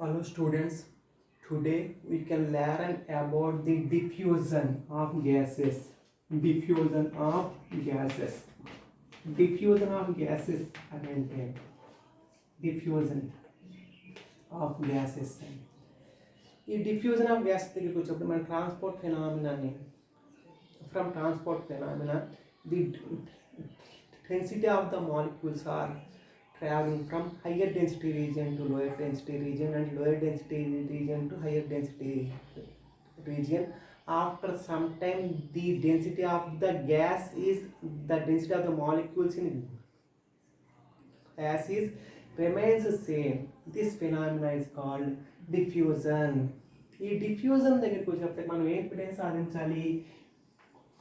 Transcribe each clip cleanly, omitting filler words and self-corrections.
Hello students, today we can learn about the diffusion of gases. Diffusion of gases. Diffusion of gases అంటే diffusion of gases. ఈ diffusion of gases దగ్గరికి వచ్చినప్పుడు మన transport ఫెనామినాని from transport phenomena the density of the molecules are traveling from higher density region to lower density region and lower density region to higher density region. After some time the density of the gas is the density of the molecules in gas is remains same. This phenomena is called diffusion. ఈ diffusion దగ్గరికి వచ్చినప్పుడు మనం ఏం సాధించాలి?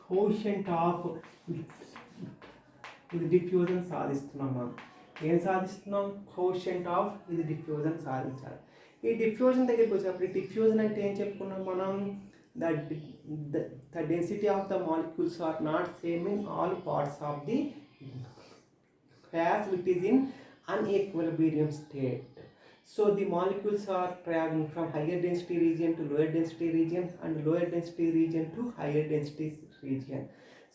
Quotient of ఇది diffusion సాధిస్తున్నాం. మనం ఏం సాధిస్తున్నాం? కోషెంట్ ఆఫ్ ఇది డిఫ్యూజన్ సాధించాలి. ఈ డిఫ్యూజన్ దగ్గరికి వచ్చినప్పుడు డిఫ్యూజన్ అంటే ఏం చెప్పుకున్నాం మనం? The density of the molecules are not same in all parts of the gas which is in unequilibrium state. So the molecules are traveling from higher density region to lower density region and lower density region to higher density region.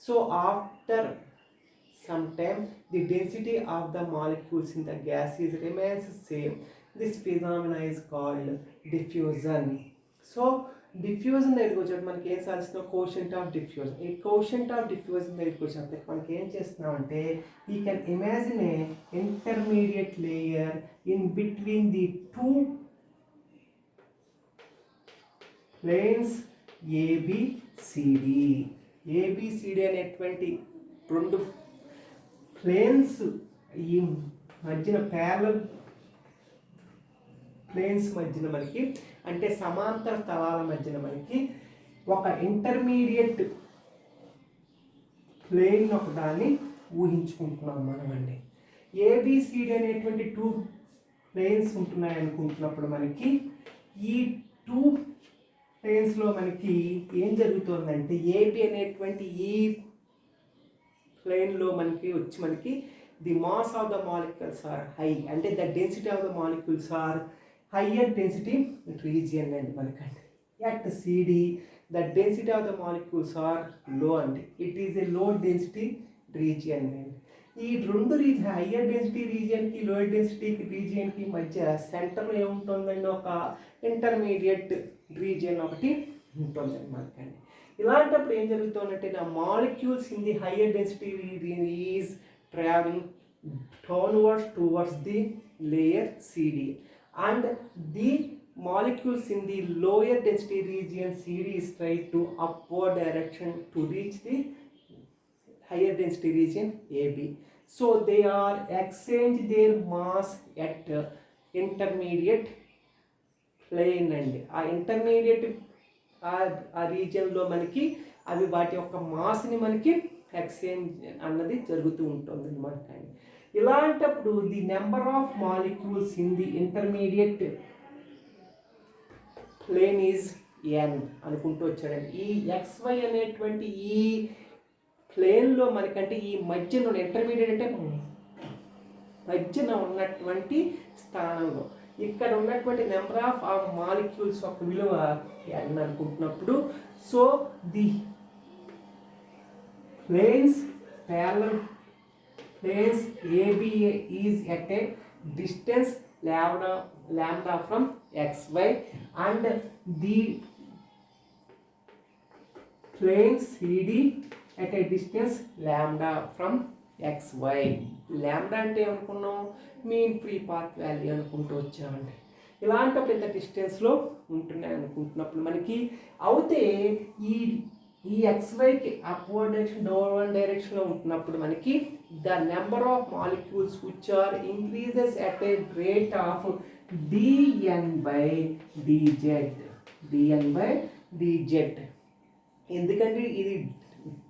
So after some time the density of the molecules in the gases remains same. This phenomena is called diffusion. So diffusion దగ్గరికి వచ్చేటప్పుడు మనకి ఏం సాధిస్తున్నాం? Quotient of diffusion. ఈ quotient of diffusion దగ్గరికి వచ్చినప్పుడు మనకి ఏం చేస్తున్నాం అంటే you can imagine a intermediate layer in between the two planes A B C D. A B C D అనేటువంటి రెండు ప్లేన్స్ ఈ మధ్యన ప్యారలల్ ప్లేన్స్ మధ్యన మనకి అంటే సమాంతర తలాల మధ్యన మనకి ఒక ఇంటర్మీడియట్ ప్లేన్ ఒకదాన్ని ఊహించుకుంటున్నాం మనం అండి. ఏబిసిడి అనేటువంటి టూ ప్లేన్స్ ఉంటున్నాయి అనుకుంటున్నప్పుడు మనకి ఈ టూ ప్లేన్స్లో మనకి ఏం జరుగుతుందంటే ఏబి అనేటువంటి ఈ ప్లేన్లో మనకి వచ్చి the mass of the molecules are high అంటే the density of the molecules are higher density region అండి మనకండి. At C D the density of the molecules are low అండి. It is a low density region అండి. ఈ రెండు region higher density రీజియన్కి lower density రీజియన్కి మధ్య సెంటర్లో ఏముంటుందండి? ఒక ఇంటర్మీడియట్ రీజియన్ ఒకటి ఉంటుందండి మనకండి. ఇలాంటప్పుడు ఏం జరుగుతుందంటే నా molecules in the higher density region is travelling downwards towards the layer CD and the molecules in the lower density region CD is try to upward direction to reach the higher density region AB. So they are exchange their mass at intermediate plane and ఆ intermediate ఆ రీజియన్లో మనకి అవి వాటి యొక్క మాస్ని మనకి exchange అన్నది జరుగుతూ ఉంటుంది అనమాట. ఇలాంటప్పుడు the number of molecules in the intermediate plane is n అనుకుంటూ వచ్చాడండి. ఈ XY అనేటువంటి ఈ ప్లేన్లో మనకంటే ఈ మధ్యన ఇంటర్మీడియట్ అంటే మధ్యన ఉన్నటువంటి స్థానంలో ఇక్కడ ఉన్నటువంటి నెంబర్ ఆఫ్ ఆ మాలిక్యూల్స్ యొక్క విలువ ఎన్ అనుకుంటున్నప్పుడు so the planes parallel planes AB is at a distance lambda from XY and the plane CD at a distance lambda from XY. lambda అంటే ఏమనుకున్నాం? మీన్ ఫ్రీ పాత్ వాల్యూ అనుకుంటూ వచ్చామండి. ఇలాంటప్పుడు ఇంత డిస్టెన్స్లో ఉంటున్నాయి అనుకుంటున్నప్పుడు మనకి అవుతే ఈ XYకి అప్వర్డ్ డైరెక్షన్ డౌన్వర్డ్ డైరెక్షన్లో ఉంటున్నప్పుడు మనకి the number of molecules which are increases at a rate of dN/dz. ఎందుకంటే ఇది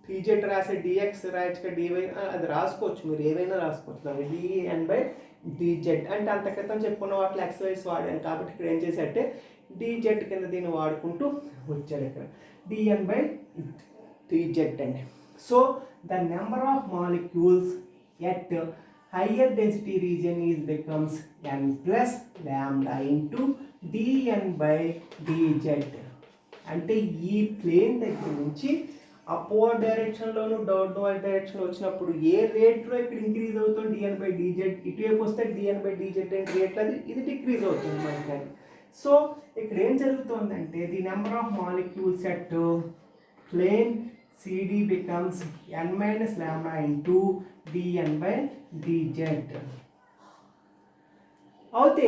dz రాసే dx రాయచ్చు dy అది రాసుకోవచ్చు, మీరు ఏవైనా రాసుకోవచ్చు. dN/dz అంటే అంత క్రితం చెప్పుకున్న వాటిలో XYస్ వాడాను కాబట్టి ఇక్కడ ఏం చేశారంటే dz కింద దీన్ని వాడుకుంటూ వచ్చాడు ఇక్కడ dN/dz అండి. So the number of molecules at higher density region is becomes n plus lambda into dn by dz. అంటే ఈ ప్లేన్ దగ్గర నుంచి అప్వర్డ్ డైరెక్షన్లోను డౌన్వర్డ్ డైరెక్షన్ వచ్చినప్పుడు ఏ రేట్లో ఇక్కడ ఇంక్రీజ్ అవుతుంది డిఎన్ బై డీజెడ్, ఇటువైపు వస్తే డిఎన్ బై డీజెడ్ అంటే రేట్లో ఇది డిక్రీజ్ అవుతుంది మనకి. సో ఇక్కడ ఏం జరుగుతుందంటే the number of molecules at plane CD becomes n minus lambda into dn by dz. అయితే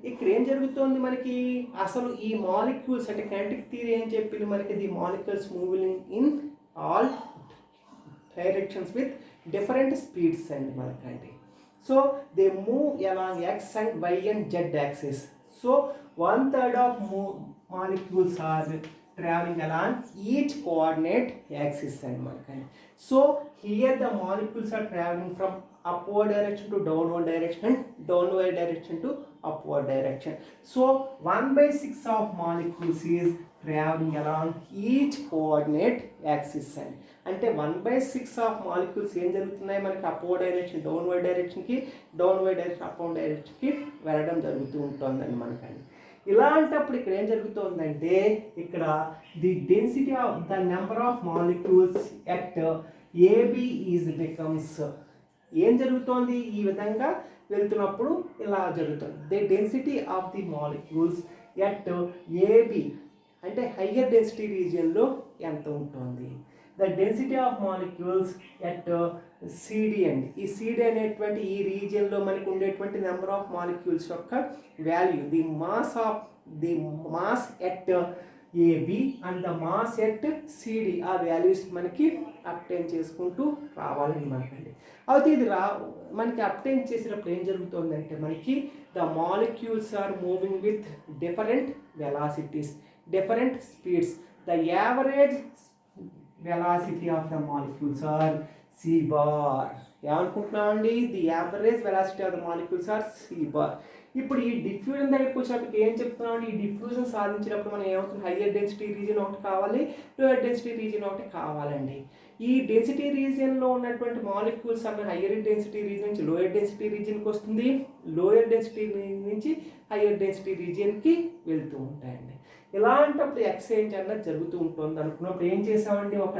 ఇక్కడ ఏం జరుగుతుంది మనకి, అసలు ఈ మాలిక్యూల్స్ అంటే కైనెటిక్ థియరీ ఏం చెప్పింది మనకి, the molecules moving in all directions with different speeds అండి మనకండి. So they move along x and y and z axis. So 1/3 of molecules are traveling along each coordinate axis and మనకండి. So here the molecules are traveling from upward direction to downward direction and downward direction to upward direction. So 1/6 of molecules is traveling along each coordinate axis and అంటే 1/6 of molecules ఏం జరుగుతున్నాయి మనకి upward direction downward డైరెక్షన్కి, downward direction upward డైరెక్షన్కి వెళ్ళడం జరుగుతూ ఉంటుందండి మనకండి. ఇలాంటప్పుడు ఇక్కడ ఏం జరుగుతుందంటే ఇక్కడ the density of the number of molecules at A B is becomes, ఏం జరుగుతోంది ఈ విధంగా వెళ్తున్నప్పుడు ఇలా జరుగుతుంది. The density of the molecules at A B అంటే హయ్యర్ డెన్సిటీ రీజియన్లో ఎంత ఉంటుంది, the density of molecules at C D అండి. ఈ సిడి అనేటువంటి ఈ రీజియన్లో మనకు ఉండేటువంటి నెంబర్ ఆఫ్ మాలిక్యూల్స్ యొక్క value, the mass at AB and the mass at CD, ఆ వాల్యూస్ మనకి అప్టైన్ చేసుకుంటూ రావాలని మనకండి. అయితే ఇది మనకి అప్టైన్ చేసినప్పుడు ఏం జరుగుతుందంటే మనకి the molecules are moving with different velocities, different speeds. The average velocity of the molecules are c bar. ఏమనుకుంటున్నామండి, the average velocity of the molecules are c bar. ఇప్పుడు ఈ డిఫ్యూజన్ దగ్గరికి వచ్చేటప్పటికి ఏం చెప్తున్నామండి, ఈ డిఫ్యూజన్ సాధించినప్పుడు మనం ఏమవుతుంది, హయ్యర్ డెన్సిటీ రీజియన్ ఒకటి కావాలి, లోయర్ డెన్సిటీ రీజియన్ ఒకటి కావాలండి. ఈ డెన్సిటీ రీజియన్లో ఉన్నటువంటి మాలిక్యూల్స్ అన్న హయ్యర్ డెన్సిటీ రీజియన్ నుంచి లోయర్ డెన్సిటీ రీజియన్కి వస్తుంది, లోయర్ డెన్సిటీ నుంచి హయ్యర్ డెన్సిటీ రీజియన్కి వెళ్తూ ఉంటాయండి. ఇలాంటప్పుడు ఎక్స్చేంజ్ అన్నది జరుగుతూ ఉంటుంది అనుకున్నప్పుడు ఏం చేసామండి, ఒక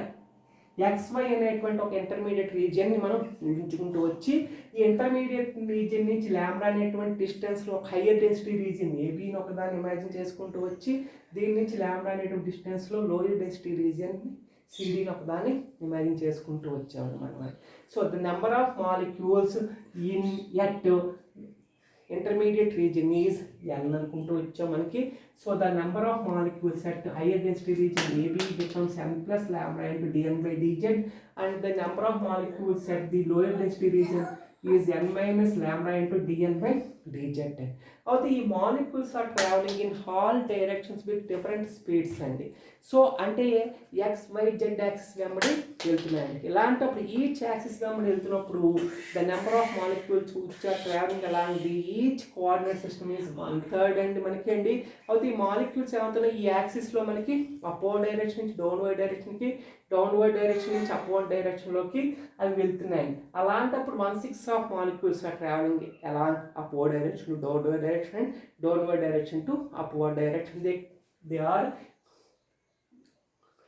XY అనేటువంటి ఒక ఇంటర్మీడియట్ రీజియన్ని మనం ఊహించుకుంటూ వచ్చి ఈ ఇంటర్మీడియట్ రీజియన్ నుంచి ల్యాంబ్డా అనేటువంటి డిస్టెన్స్లో ఒక హయ్యర్ డెన్సిటీ రీజియన్ ఏబీని ఒకదాన్ని ఇమాజిన్ చేసుకుంటూ వచ్చి దీని నుంచి ల్యాంబ్డా అనేటువంటి డిస్టెన్స్లో లోయర్ డెన్సిటీ రీజియన్ సిడీని ఒకదాన్ని ఇమాజిన్ చేసుకుంటూ వచ్చామన్నమాట. So the number of molecules in at intermediate region is n అనుకుంటూ వచ్చాం మనకి. So the number of molecules at higher density region AB becomes n plus lambda into dn by dz and the number of molecules at the lower density region is n minus lambda into dn by dz. అయితే ఈ molecules are travelling in all directions with different speeds అండి. So అంటే XYZ axis వెంబడి వెళ్తున్నాయండి. ఇలాంటప్పుడు each axis వెంబడి వెళ్తున్నప్పుడు the number of molecules which are travelling along the each coordinate system is 1/3 అండి మనకి అండి. అయితే ఈ మాలిక్యూల్స్ ఏమవుతున్నాయి, ఈ యాక్సిస్లో మనకి అప్వర్డ్ డైరెక్షన్ నుంచి డౌన్వర్డ్ డైరెక్షన్కి, డౌన్వర్డ్ డైరెక్షన్ నుంచి అప్వర్డ్ డైరెక్షన్లోకి అవి వెళ్తున్నాయి. అలాంటప్పుడు 1/6 of molecules are travelling along upward direction to downward direction and downward direction to upward direction. They are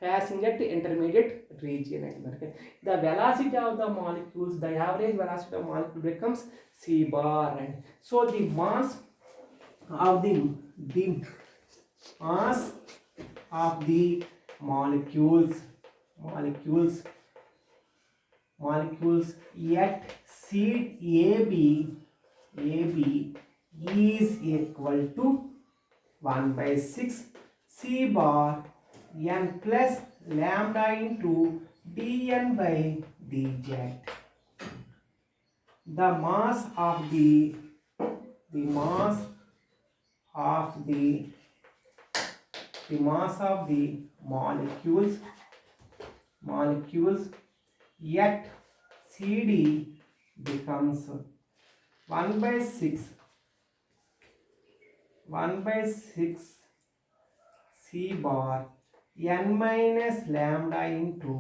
passing at intermediate region and market. The velocity of the molecules, the average velocity of molecule becomes c bar. And so the mass of the mass of the molecules at seed AB is equal to 1/6 c bar n plus lambda into dn by dz. The mass of the molecules at CD becomes 1/6 c bar n minus lambda into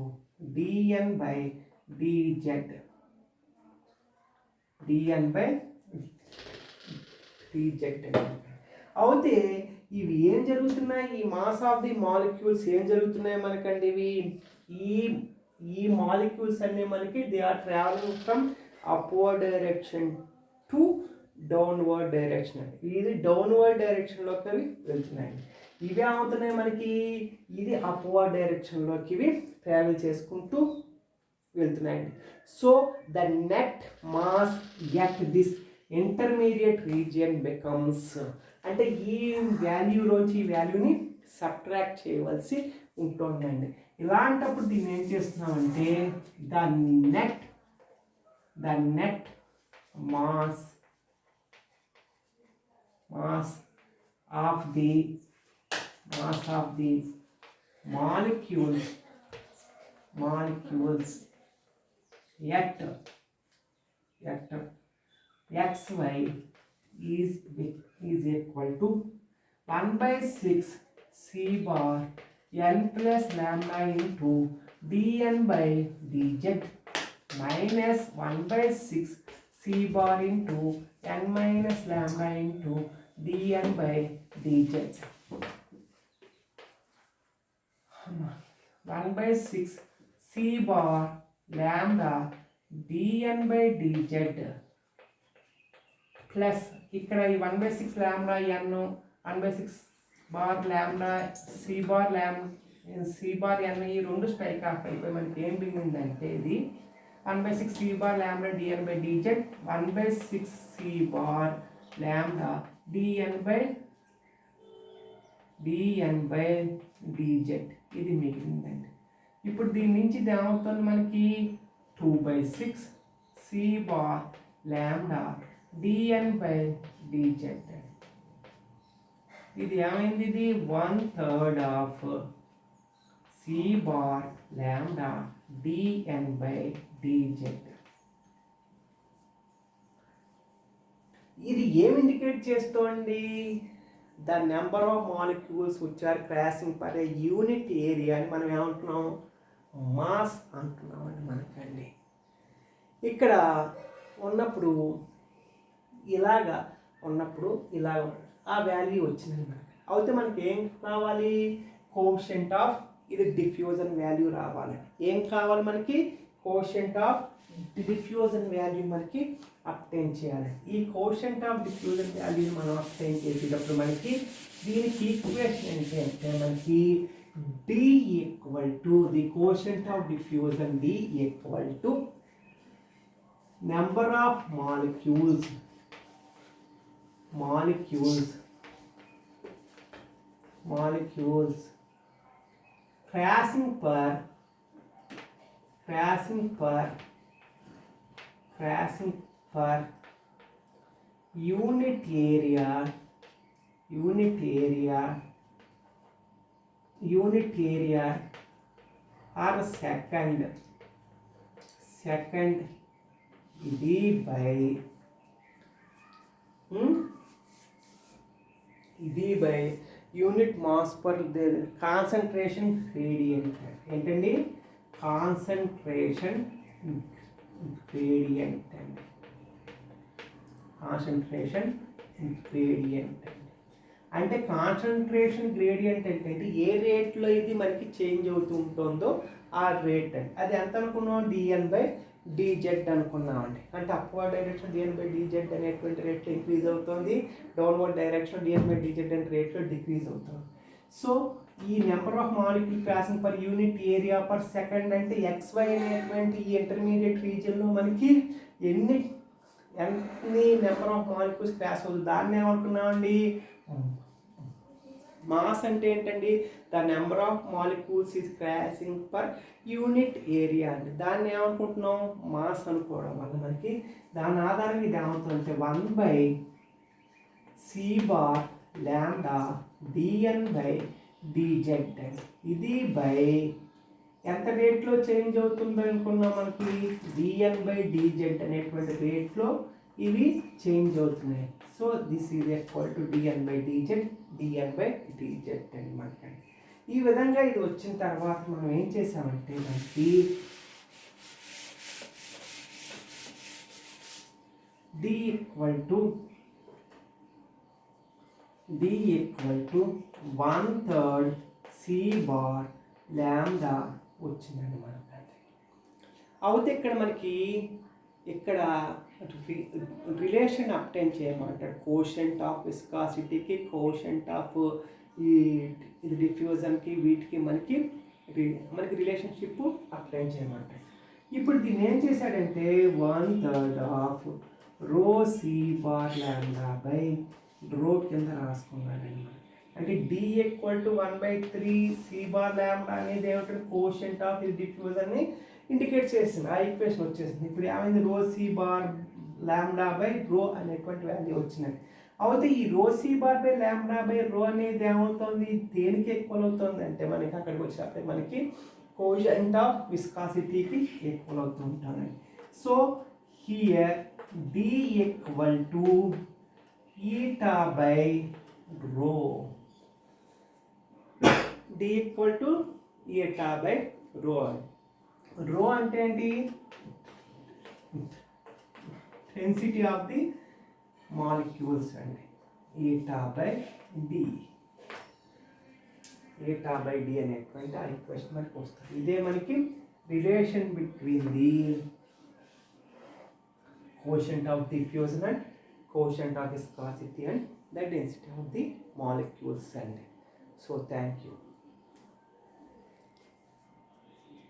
dn by dz. dN/dz అయితే ఇవి ఏం జరుగుతున్నాయి, ఈ mass of the molecules ఏం జరుగుతున్నాయి మనకండి, ఇవి ఈ molecules అన్నీ మనకి they are travelling from upward direction to downward direction. ఇది డౌన్వర్డ్ డైరెక్షన్లోకి అవి వెళ్తున్నాయి. ఇవి ఏమవుతున్నాయి మనకి, ఇది అప్వర్డ్ డైరెక్షన్లోకి ఇవి ట్రావెల్ చేసుకుంటూ వెళ్తున్నాయండి. So the net mass at this intermediate region becomes, అంటే ఈ వాల్యూలోంచి ఈ వాల్యూని సబ్ట్రాక్ట్ చేయవలసి ఉంటుందండి. ఇలాంటప్పుడు దీన్ని ఏం చేస్తున్నామంటే the net mass of the molecules at xy is equal to 1/6 c bar n plus lambda into dN/dz minus 1/6 c bar into n minus lambda into dN/dz. 1/6 c bar lambda dN/dz plus ఇక్కడ ఈ 1/6 lambda n 1/6 bar lambda c bar n ఈ రెండు strike off అయిపోయి మనకి ఏం మిగిలిందంటే ఇది 1/6 c bar lambda dN/dz 1/6 c bar lambda dN/dz ఇది మిగిలిందండి. ఇప్పుడు దీని నుంచి ఇది ఏమవుతుంది మనకి 2/6 c bar lambda dN/dz. ఇది ఏమైంది, ఇది 1/3 of c bar lambda dN/dz. ఇది ఏమి ఇండికేట్ చేస్తోంది, the number of molecules which are crossing per a unit area అని మనం ఏమంటున్నాం, మాస్ అంటున్నామండి మనకండి. ఇక్కడ ఉన్నప్పుడు ఇలాగా ఆ వాల్యూ వచ్చిందండి మనకి. అయితే మనకి ఏం కావాలి, కోషెంట్ ఆఫ్ ఇది డిఫ్యూజన్ వాల్యూ రావాలి. ఏం కావాలి మనకి, కోషెంట్ ఆఫ్ డిఫ్యూజన్ వాల్యూ మనకి అబ్టైన్ చేయాలి. ఈ కోషెంట్ ఆఫ్ డిఫ్యూజన్ వాల్యూని మనం అబ్టైన్ చేసేటప్పుడు మనకి దీనికి ఈక్వేషన్ ఏంటి అంటే మనకి D equal to the quotient of diffusion, D equal to number of molecules crashing per unit area or second ఇది by unit mass per concentration gradient. ఏంటండి, కాన్సంట్రేషన్ గ్రేడియంట్ అండి. అంటే కాన్సంట్రేషన్ గ్రేడియంట్ అంటే ఏ రేట్లో ఇది మనకి చేంజ్ అవుతూ ఉంటుందో ఆ రేట్ అండి. అది ఎంత అనుకున్నాం, dN/dz అనుకున్నామండి. అంటే అప్వర్డ్ డైరెక్షన్ dN/dz అనేటువంటి రేట్లో ఇంక్రీజ్ అవుతుంది, డౌన్వర్డ్ డైరెక్షన్ dN/dz అనే రేట్లో డిక్రీజ్ అవుతుంది. సో ఈ number of molecule crossing per unit area per second అంటే XY అనేటువంటి ఈ ఇంటర్మీడియట్ రీజియన్లో మనకి ఎన్ని నెంబర్ ఆఫ్ మాలిక్యూల్స్ క్రాస్ అవుతుంది దాన్ని ఏమనుకున్నామండి, మాస్ అంటే ఏంటండి, the number of molecules is crossing per unit area అండి. దాన్ని ఏమనుకుంటున్నాం, మాస్ అనుకోవడం వల్ల మనకి దాని ఆధారంగా ఇది ఏమవుతుందంటే 1/c bar lambda dN/dz ఇది బై ఎంత రేట్లో చేంజ్ అవుతుందో అనుకున్నాం మనకి dN/dz అనేటువంటి రేట్లో ఇవి చేంజ్ అవుతున్నాయి. So this is equal to dN/dz అండి మనకి. ఈ విధంగా ఇది వచ్చిన తర్వాత మనం ఏం చేసామంటే మనకి D equal to 1/3 C bar lambda వచ్చిందండి మనకి. అయితే ఇక్కడ మనకి ఇక్కడ రిలేషన్ అప్టైన్ చేయమంటాడు. కోషంట్ ఆఫ్ విస్కాసిటీకి కోషంట్ ఆఫ్ ఈ ఇది డిఫ్యూజన్కి వీటికి మనకి రిలేషన్షిప్ అప్టైన్ చేయమంటాడు. ఇప్పుడు దీన్ని ఏం చేశాడంటే 1/3 ఆఫ్ రో సి బార్ ల్యాండా బై రో కింద రాసుకున్నాడండి. అంటే D equal to 1/3 C bar lambda అనేది ఏమిటంటే కోషంట్ ఆఫ్ ఇది డిఫ్యూజన్ని ఇండికేట్ చేస్తుంది. ఆ ఈక్వేషన్ వచ్చేసింది. ఇప్పుడు ఏమైంది, రో సి బార్ ల్యాండా బై రో అనేటువంటి వాల్యూ వచ్చినది. అయితే ఈ rho C bar by lambda by rho అనేది ఏమవుతుంది, దేనికి ఈక్వల్ అవుతుంది అంటే మనకి అక్కడికి వచ్చినప్పుడు మనకి కోషంట్ ఆఫ్ విస్కాసిటీకి ఈక్వల్ అవుతూ ఉంటుంది. So here D equal to eta by rho. D equal to eta by rho. Rho అంటే ఏంటి, డెన్సిటీ ఆఫ్ ది మాలిక్యూల్స్ అండి. Eta by D, eta by D అనేటువంటి ఆ ఈక్వేషన్ మనకి వస్తుంది. ఇదే మనకి relation between the quotient of diffusion and quotient of viscosity and the density of the molecules అండి. So thank you.